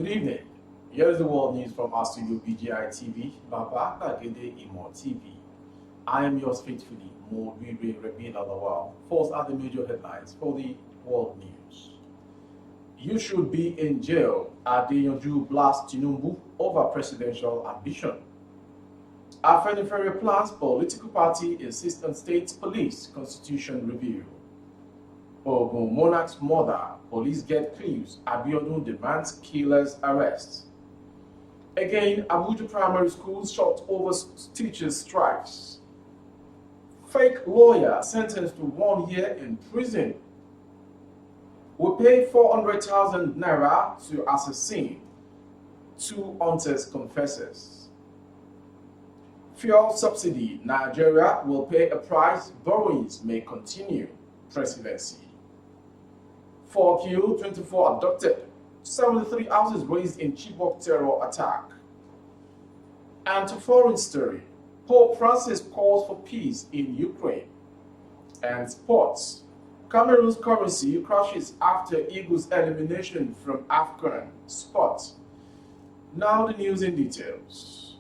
evening. Here is the world news from our studio BGI TV, Baba Gede Imo TV. I am yours faithfully, Mo Rabin Alawal. First are the major headlines for the world news. You should be in jail. Adeyanju blasts Tinubu over presidential ambition. Afenifere plans political party insists on state police constitution review. Ogun monarch's mother, police get clues. Abiodun demands killer's arrest. Again, Abuja primary schools shocked over teachers' strikes. Fake lawyer sentenced to 1 year in prison. We pay 400,000 naira to assassin. 2 hunters confesses. Fuel subsidy. Nigeria will pay a price. Borrowings may continue. Presidency. 4 killed, 24 abducted. 73 houses raised in Chibok terror attack. And to foreign story, Pope Francis calls for peace in Ukraine. And sports, Cameroon's currency crashes after Eagles' elimination from AFCON. Sports. Now the news in details.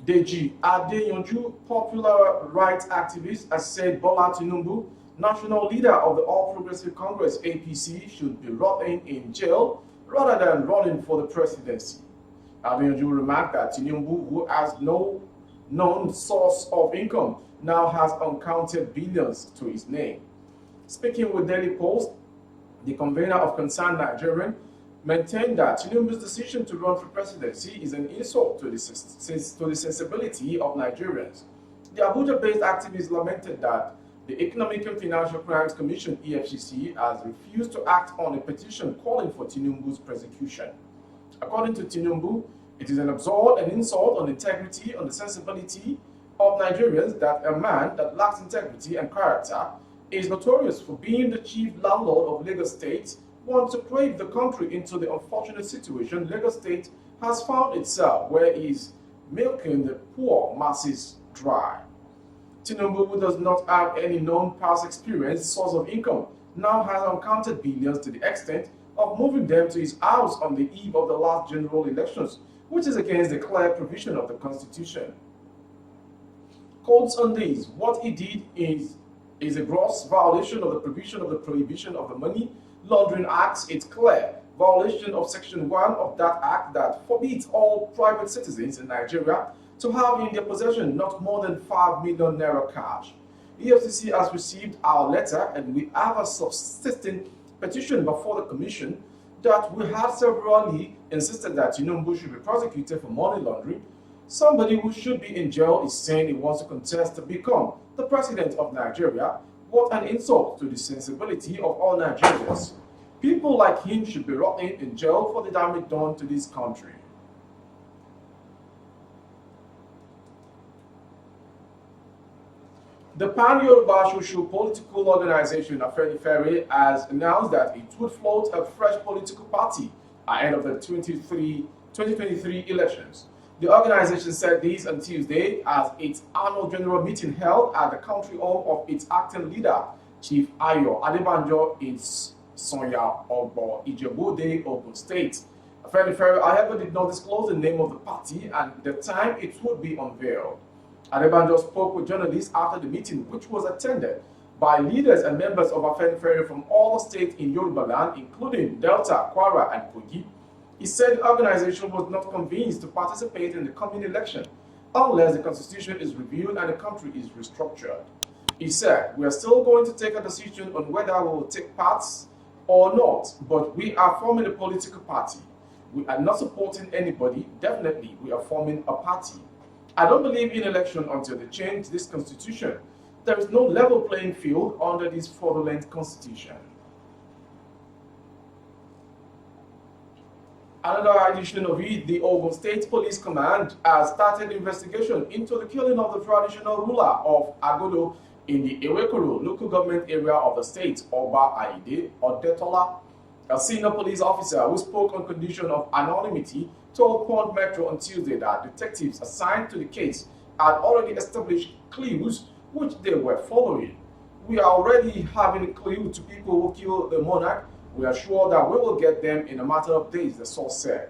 Deji Adeyanju, popular rights activist, has said Bola Tinubu, national leader of the All Progressive Congress APC, should be rotting in jail rather than running for the presidency. Adeyanju remarked that Tinubu, who has no known source of income, now has uncounted billions to his name. Speaking with Daily Post, the convener of Concerned Nigerian maintained that Tinubu's decision to run for presidency is an insult to the sensibility of Nigerians. The Abuja-based activist lamented that the Economic and Financial Crimes Commission (EFCC) has refused to act on a petition calling for Tinubu's prosecution. According to Tinubu, it is an insult on integrity, on the sensibility of Nigerians that a man that lacks integrity and character is notorious for being the chief landlord of Lagos State wants to plunge the country into the unfortunate situation Lagos State has found itself, where he is milking the poor masses dry. Tinubu, who does not have any known past experience, source of income, now has uncounted billions to the extent of moving them to his house on the eve of the last general elections, which is against the clear provision of the Constitution. Quotes on this, what he did is a gross violation of the provision of the Prohibition of the Money Laundering Act. It's clear violation of Section 1 of that act that forbids all private citizens in Nigeria to have in their possession not more than 5 million naira cash. EFCC has received our letter and we have a subsisting petition before the commission that we have severally insisted that Tinubu should be prosecuted for money laundering. Somebody who should be in jail is saying he wants to contest to become the president of Nigeria. What an insult to the sensibility of all Nigerians. People like him should be rotting in jail for the damage done to this country. The Pan-Yoruba social political organization Afenifere has announced that it would float a fresh political party ahead of the 2023 elections. The organization said this on Tuesday as its annual general meeting held at the country home of its acting leader, Chief Ayo Adeyanju in Sonya Ogbo, Ijebu-Ode, Ogun State. Afenifere, however, did not disclose the name of the party and the time it would be unveiled. Adeyanju spoke with journalists after the meeting, which was attended by leaders and members of Afenifere from all the states in Yoruba land, including Delta, Kwara, and Kogi. He said the organization was not convinced to participate in the coming election unless the constitution is reviewed and the country is restructured. He said, we are still going to take a decision on whether we will take parts or not, but we are forming a political party. We are not supporting anybody. Definitely, we are forming a party. I don't believe in election until they change this constitution. There is no level playing field under this fraudulent constitution. Another edition of it, the Ogun State Police Command has started investigation into the killing of the traditional ruler of Agodo in the Ewekoro local government area of the state, Oba Aide Odetola. A senior police officer who spoke on condition of anonymity told Pond Metro on Tuesday that detectives assigned to the case had already established clues which they were following. We are already having a clue to people who killed the monarch We are sure that we will get them in a matter of days, the source said.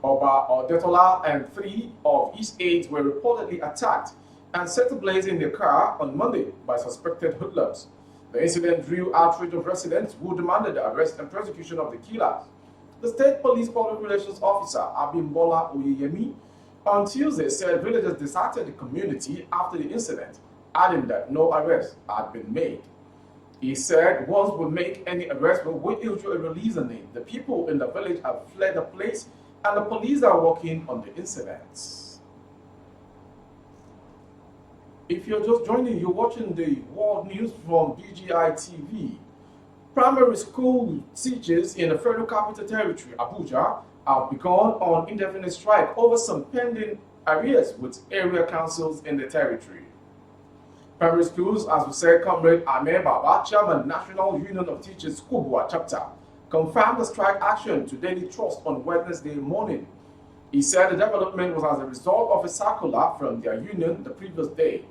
Oba Odetola and 3 of his aides were reportedly attacked and set ablaze in their car on Monday by suspected hoodlums. The incident drew outrage of residents who demanded the arrest and prosecution of the killers. The state police public relations officer, Abimbola Oyeyemi, on Tuesday said villagers deserted the community after the incident, adding that no arrests had been made. He said once we make any arrest, we will usually release a name. The people in the village have fled the place and the police are working on the incidents. If you're just joining, you're watching the world news from BGI TV. Primary school teachers in the Federal Capital Territory, Abuja, have begun on indefinite strike over some pending arrears with area councils in the territory. Primary schools, as we said, Comrade Ahmed Baba, Chairman, National Union of Teachers, Kubwa Chapter, confirmed the strike action to Daily Trust on Wednesday morning. He said the development was as a result of a circular from their union the previous day.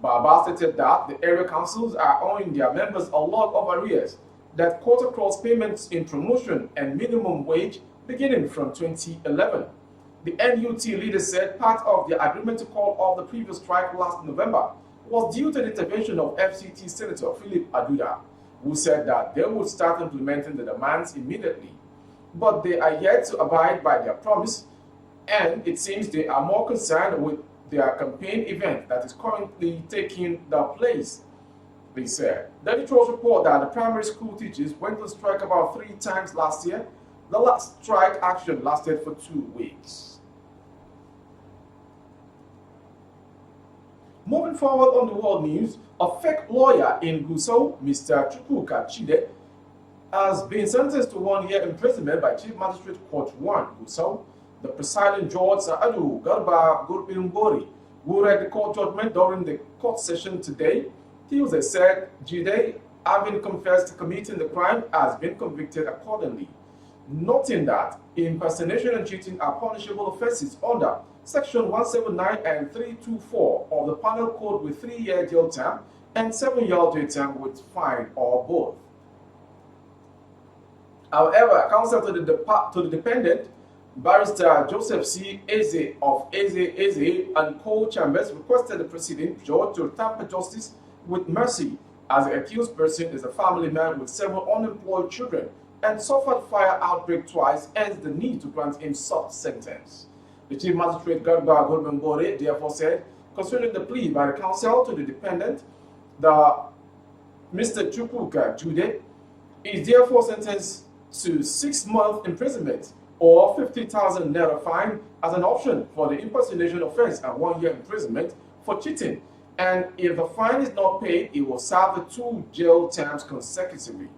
Baba stated that the area councils are owing their members a lot of arrears that cut across payments in promotion and minimum wage beginning from 2011. The NUT leader said part of the agreement to call off the previous strike last November was due to the intervention of FCT Senator Philip Aduda, who said that they would start implementing the demands immediately. But they are yet to abide by their promise, and it seems they are more concerned with their campaign event that is currently taking the place, they said. Daily Trust report that the primary school teachers went on strike about 3 times last year. The last strike action lasted for 2 weeks. Moving forward on the world news, a fake lawyer in Gusau, Mr. Chukwuka Chide, has been sentenced to 1 year imprisonment by Chief Magistrate Court 1, Gusau. The presiding Judge Saadu Garba Gurbimbori, who read the court judgment during the court session today, Tuesday said Jide, having confessed to committing the crime, has been convicted accordingly, noting that impersonation and cheating are punishable offenses under Section 179 and 324 of the Penal Code with 3-year jail term and 7-year jail term with fine or both. However, counsel to the dependent, Barrister Joseph C. Eze of Eze and co-chambers requested the preceding judge to tamper justice with mercy, as the accused person is a family man with several unemployed children and suffered fire outbreak twice, hence the need to grant him such sentence. The Chief Magistrate Garba Gurbimbori therefore said, considering the plea by the counsel to the dependent, the Mr. Chukwuka Jude is therefore sentenced to 6-month imprisonment or 50,000 naira fine as an option for the impersonation offense and 1 year imprisonment for cheating. And if the fine is not paid, he will serve the 2 jail terms consecutively.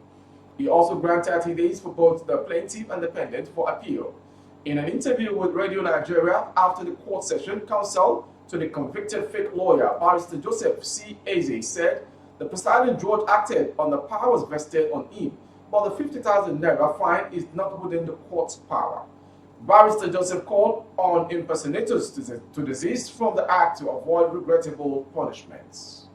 He also granted 30 days for both the plaintiff and defendant for appeal. In an interview with Radio Nigeria after the court session, counsel to the convicted fake lawyer, Barrister Joseph C. Eze, said the presiding judge acted on the powers vested on him, but the 50,000 naira fine is not within the court's power. Barrister Joseph called on impersonators to desist from the act to avoid regrettable punishments.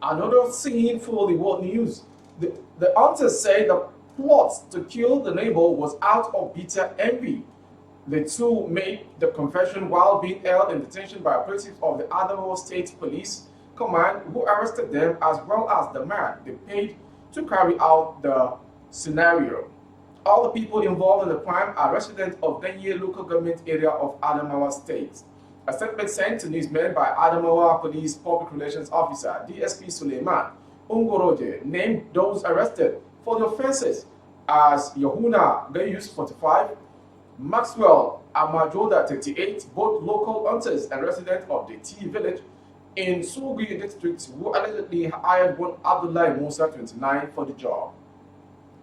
Another scene for the world news. The hunters say the plot to kill the neighbor was out of bitter envy. The two made the confession while being held in detention by operatives of the Adamawa State Police Command, who arrested them as well as the man they paid to carry out the scenario. All the people involved in the crime are residents of Denye local government area of Adamawa State. A statement sent to newsmen by Adamawa Police Public Relations Officer DSP Suleiman Ungoroje named those arrested for the offenses as Yohuna Gayus 45, Maxwell Amajoda 38, both local hunters and residents of the T village in Sugi district, who allegedly hired one Abdullah Musa 29 for the job.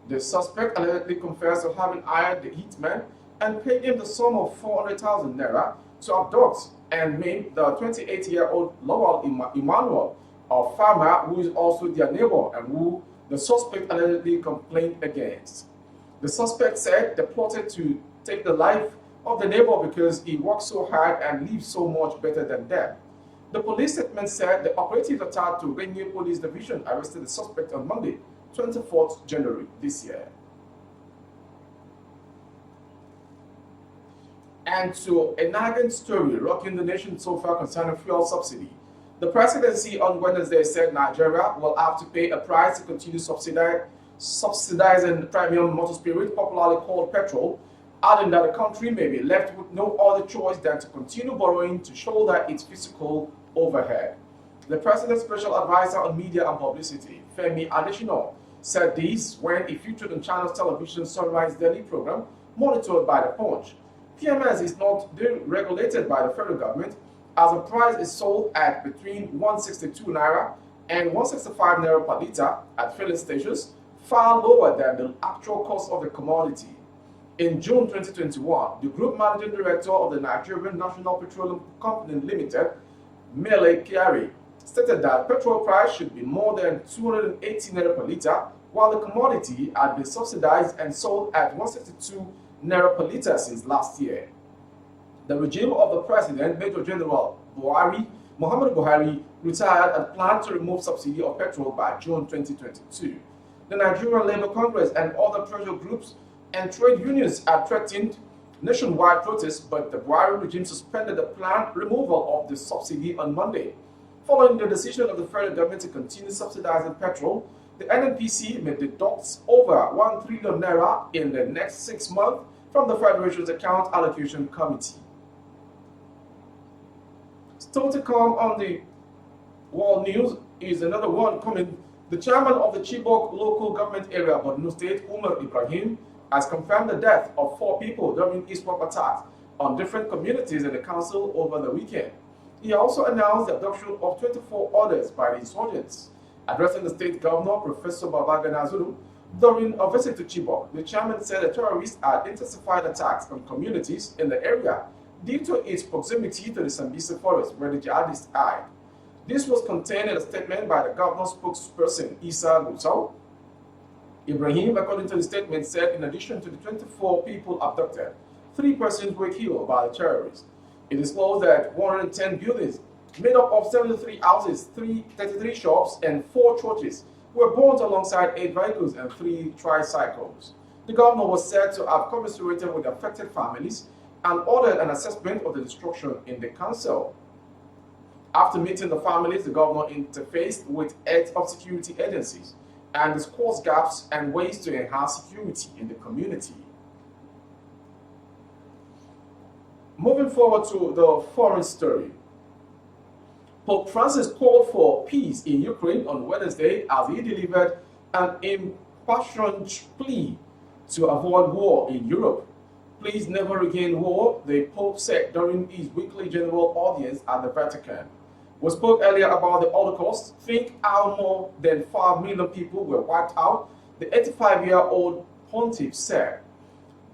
The suspect allegedly confessed to having hired the hitman and paid him the sum of 400,000 naira to abduct and maim the 28-year-old Lowell Emmanuel, a farmer who is also their neighbor and who the suspect allegedly complained against. The suspect said they plotted to take the life of the neighbor because he works so hard and lives so much better than them. The police statement said the operatives attached to Rennie Police Division arrested the suspect on Monday, 24th January this year. And to a nagging story rocking the nation so far concerning fuel subsidy. The presidency on Wednesday said Nigeria will have to pay a price to continue subsidizing premium motor spirit, popularly called petrol, adding that the country may be left with no other choice than to continue borrowing to shoulder its fiscal overhead. The president's special advisor on media and publicity, Femi Adesina, said this when he featured on Channels Television Sunrise Daily program monitored by the Punch. PMS is not deregulated by the federal government, as the price is sold at between 162 naira and 165 naira per litre at filling stations, far lower than the actual cost of the commodity. In June 2021, the group managing director of the Nigerian National Petroleum Company Limited, Mele Kyari, stated that petrol price should be more than 280 naira per litre, while the commodity had been subsidized and sold at 162 naira per litre since last year. The regime of the president, Major General Muhammadu Buhari, retired and planned to remove subsidy of petrol by June 2022. The Nigerian Labour Congress and other pressure groups and trade unions had threatened nationwide protests, but the Buhari regime suspended the planned removal of the subsidy on Monday. Following the decision of the federal government to continue subsidizing petrol, the NNPC may deduct over 1 trillion naira in the next 6 months from the Federation's Account Allocation Committee. Still to come on the world news is another one coming. The chairman of the Chibok local government area, Borno State, Umar Ibrahim, has confirmed the death of 4 people during ISWAP attacks on different communities in the council over the weekend. He also announced the abduction of 24 others by the insurgents. Addressing the state governor, Professor Babagana Zulu, during a visit to Chibok, the chairman said the terrorists had intensified attacks on communities in the area due to its proximity to the Sambisa forest where the jihadists hide. This was contained in a statement by the governor's spokesperson, Isa Gusau. Ibrahim, according to the statement, said in addition to the 24 people abducted, 3 persons were killed by the terrorists. It disclosed that 110 buildings, made up of 73 houses, 33 shops, and 4 churches, were burnt alongside 8 vehicles and 3 tricycles. The governor was said to have commiserated with affected families and ordered an assessment of the destruction in the council. After meeting the families, the governor interfaced with heads of security agencies and discussed gaps and ways to enhance security in the community. Moving forward to the foreign story. Pope Francis called for peace in Ukraine on Wednesday as he delivered an impassioned plea to avoid war in Europe. Please never again war, the Pope said during his weekly general audience at the Vatican. We spoke earlier about the Holocaust. Think how more than 5 million people were wiped out, the 85-year-old pontiff said.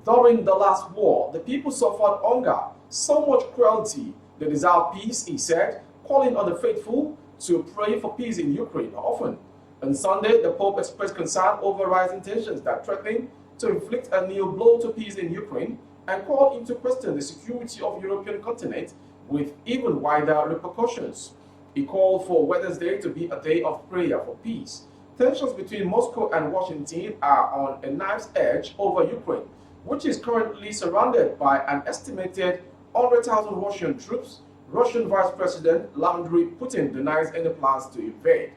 During the last war, the people suffered hunger, so much cruelty. They deserve peace, he said, calling on the faithful to pray for peace in Ukraine often. On Sunday, the Pope expressed concern over rising tensions that threaten to inflict a new blow to peace in Ukraine and called into question the security of the European continent with even wider repercussions. He called for Wednesday to be a day of prayer for peace. Tensions between Moscow and Washington are on a knife's edge over Ukraine, which is currently surrounded by an estimated 100,000 Russian troops. Russian Vice President Vladimir Putin denies any plans to invade.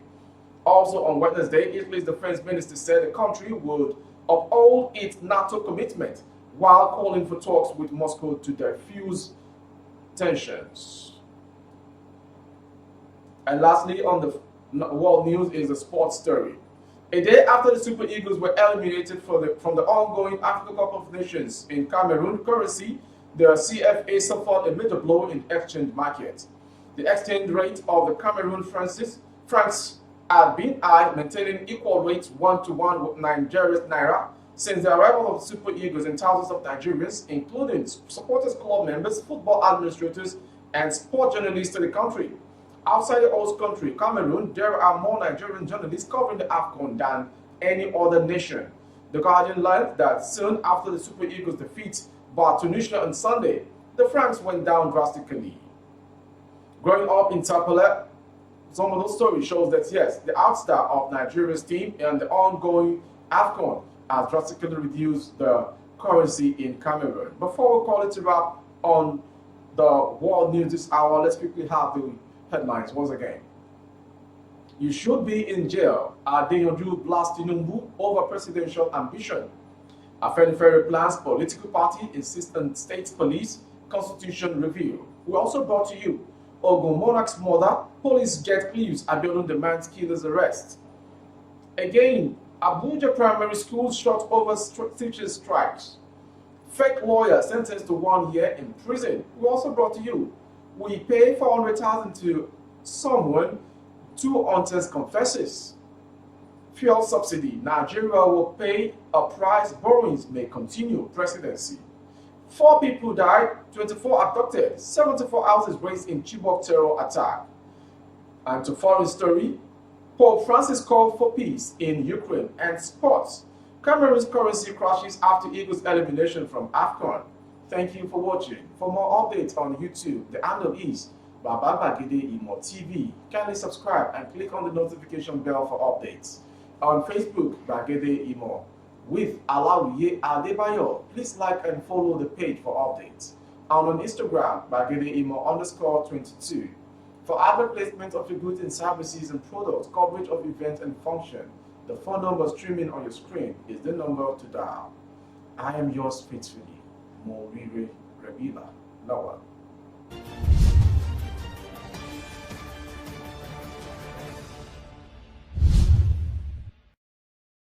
Also on Wednesday, Italy's defense minister said the country would uphold its NATO commitment while calling for talks with Moscow to diffuse tensions. And lastly, on the world news is a sports story. A day after the Super Eagles were eliminated from the ongoing Africa Cup of Nations in Cameroon currency, the CFA suffered a major blow in exchange market. The exchange rate of the Cameroon francs had been high, maintaining equal rates 1-to-1 with Nigeria's naira since the arrival of the Super Eagles and thousands of Nigerians, including supporters club members, football administrators, and sport journalists to the country. Outside the host country, Cameroon, there are more Nigerian journalists covering the AFCON than any other nation. The Guardian learned that soon after the Super Eagles' defeat by Tunisia on Sunday, the francs went down drastically. Growing up in Tapele, some of those stories shows that yes, the outstar of Nigeria's team and the ongoing AFCON has drastically reduced the currency in Cameroon. Before we call it a wrap on the world news this hour, let's quickly have the headlines once again. You should be in jail. Adeyanju blasts Tinubu over presidential ambition. Afenifere plans political party insists on state police constitution review. We also brought to you Ogun Monarch's mother, police get clues, Abiodun demands killer's arrest. Again, Abuja primary schools shut over teachers' strikes. Fake lawyer sentenced to 1 year in prison. We also brought to you, we pay 400,000 to someone, 2 hunters confesses. Fuel subsidy, Nigeria will pay a price, borrowings may continue, presidency. 4 people died, 24 abducted, 74 houses razed in Chibok terror attack. And to foreign story, Pope Francis called for peace in Ukraine. And sports, Cameroon's currency crashes after Eagles' elimination from AFCON. Thank you for watching. For more updates on YouTube, the handle is Baba Bagede Imo TV. Kindly subscribe and click on the notification bell for updates. On Facebook, Bagede Imo. With Alawiye Adebayo, please like and follow the page for updates. And on Instagram, Bagede Imo _22. For advertisement of your goods and services and products, coverage of events and function, the phone number streaming on your screen is the number to dial. I am yours faithfully, Morire Rebila Lawal.